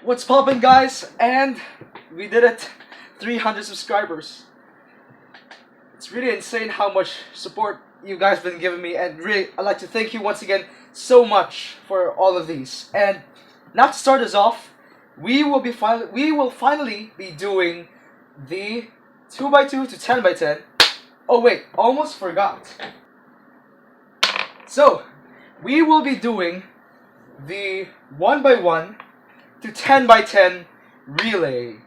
What's poppin', guys? And we did it. 300 subscribers. It's really insane how much support you guys been giving me, and really I'd like to thank you once again so much for all of these. And now to start us off, we will finally be doing the 2x2 to 10x10. Oh wait, almost forgot. So we will be doing the 1x1 to 10x10 relay.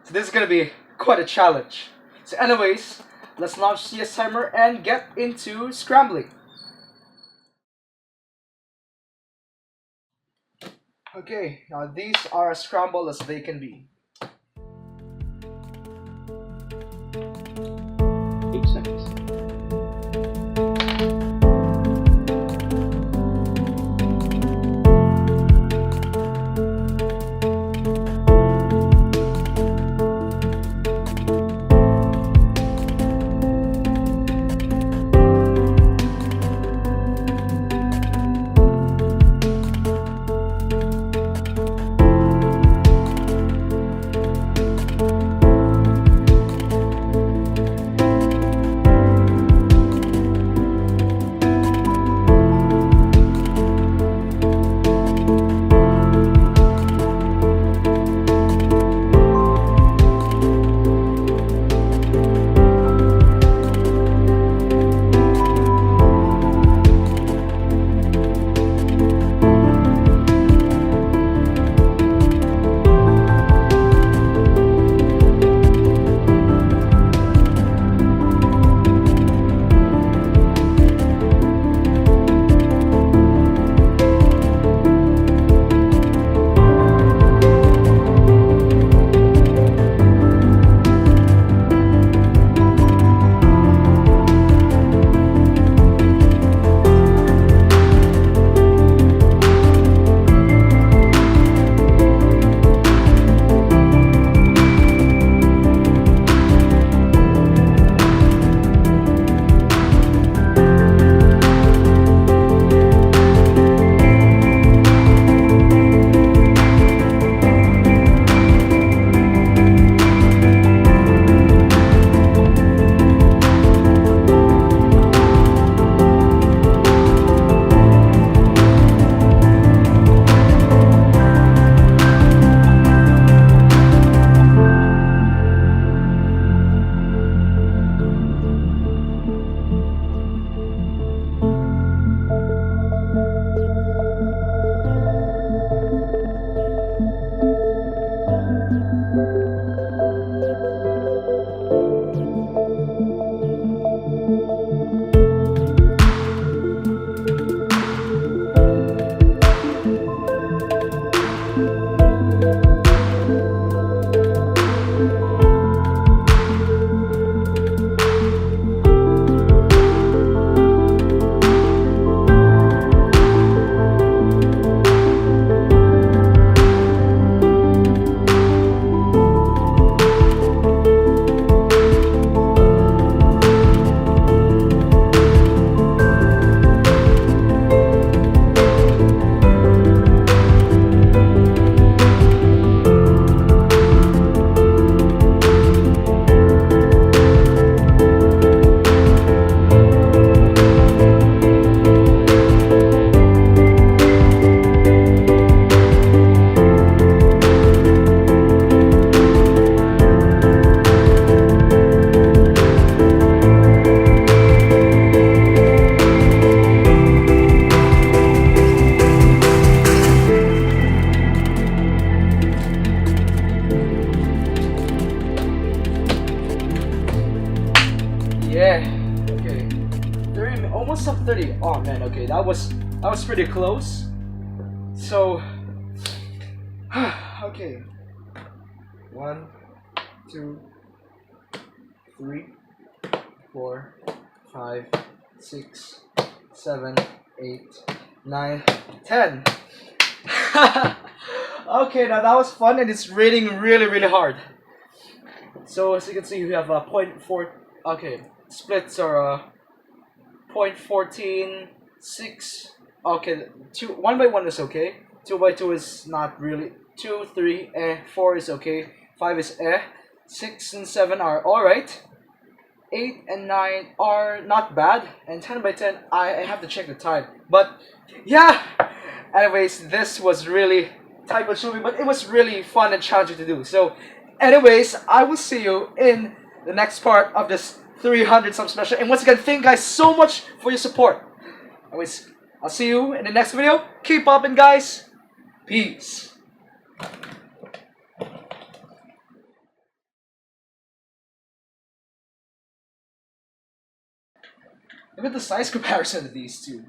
So this is gonna be quite a challenge. So anyways, let's launch CS timer and get into scrambling. Okay, now these are as scrambled as they can be. 8 seconds. Yeah, okay. 30, almost up 30. Oh man, okay, that was pretty close. So okay. 1, 2, 3, 4, 5, 6, 7, 8, 9, 10. Okay, now that was fun, and it's raining really hard. So as you can see, we have a 0.4. Okay, splits are 0.14, 6. Okay, 1x1 is okay. 2 by 2 is not really. 2, 3, 4 is okay. 5 is 6 and 7 are alright. 8 and 9 are not bad. And 10 by 10, I have to check the time. But yeah, anyways, this was really time consuming, but it was really fun and challenging to do. So anyways, I will see you in the next part of this 300 sub special. And once again, thank you guys so much for your support. Anyways, I'll see you in the next video. Keep popping, guys. Peace. Look at the size comparison of these two.